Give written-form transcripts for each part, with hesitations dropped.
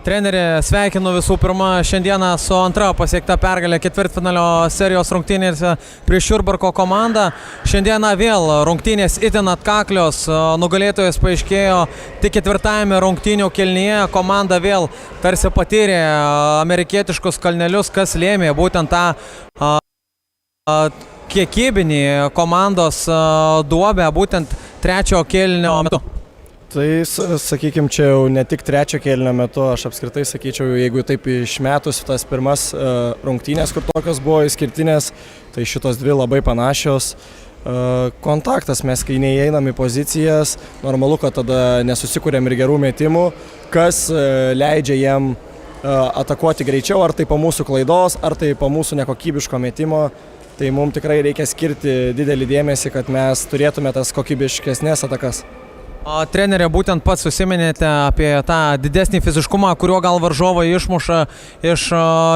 Trenerį sveikinu visų pirma šiandieną su antra pasiekta pergalė ketvirtfinalio serijos rungtynėse prieš Jurbarko komandą. Šiandieną vėl rungtynės itin atkaklios, nugalėtojas paaiškėjo tik ketvirtajame rungtynių kėlinyje. Komanda vėl tarsi patyrė amerikietiškus kalnelius, kas lėmė būtent tą kiekybinį komandos duobę būtent trečio kėlinio metu. Tai, sakykime, čia jau ne tik trečio kėlinio metu, aš apskritai sakyčiau, jeigu taip išmetus tas pirmas rungtynės, kur tokios buvo išskirtinės, tai šitos dvi labai panašios. Kontaktas, mes kai neįeinam į pozicijas, normalu, kad tada nesusikūrėm ir gerų metimų, kas leidžia jiem atakuoti greičiau, ar tai po mūsų klaidos, ar tai po mūsų nekokybiško metimo. Tai mums tikrai reikia skirti didelį dėmesį, kad mes turėtume tas kokybiškesnės atakas. Trenerė, būtent pats užsiminėte apie tą didesnį fiziškumą, kuriuo gal varžovai išmuša iš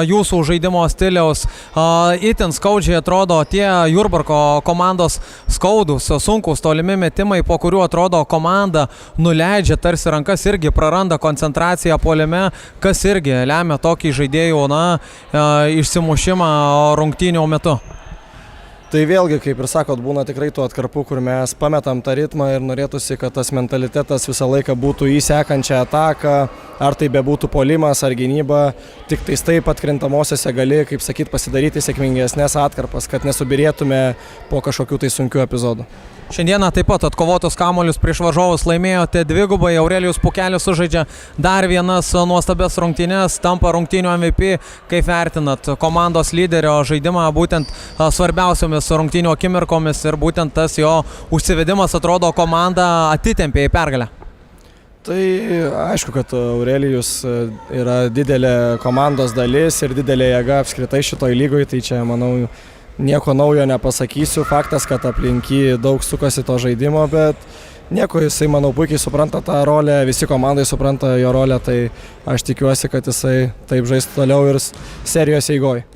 jūsų žaidimo stiliaus. Itin skaudžiai atrodo tie Jurbarko komandos skaudus, sunkus, tolimi metimai, po kuriuo atrodo komanda nuleidžia tarsi rankas, irgi praranda koncentraciją puolime, kas irgi lemia tokį žaidėjų išsimušimą rungtynių metu. Tai vėlgi, kaip ir sakot, būna tikrai tų atkarpų, kur mes pametam tą ritmą ir norėtųsi, kad tas mentalitetas visą laiką būtų į sekančią ataką, ar tai bebūtų puolimas ar gynyba, tik tais taip atkrintamosiose gali, kaip sakyt, pasidaryti sėkmingesnės atkarpas, kad nesubirėtume po kažkokių tai sunkių epizodų. Šiandieną taip pat atkovotus kamuolius prieš varžovus laimėjote dvigubai, Aurelijus Pukelis sužaidžia dar vienas nuostabias rungtynes, tampa rungtynių MVP. Kaip vertinat komandos lyderio žaidimą būtent svarbiausiomis rungtynių akimirkomis ir būtent tas jo užsivedimas, atrodo, komandą atitempė į pergalę? Tai aišku, kad Aurelijus yra didelė komandos dalis ir didelė jėga apskritai šitoj lygoje, tai čia, manau, nieko naujo nepasakysiu. Faktas, kad aplink daug sukasi to žaidimo, bet nieko, jisai, manau, puikiai supranta tą rolę, visi komandai supranta jo rolę, tai aš tikiuosi, kad jisai taip žais toliau ir serijos eigoje.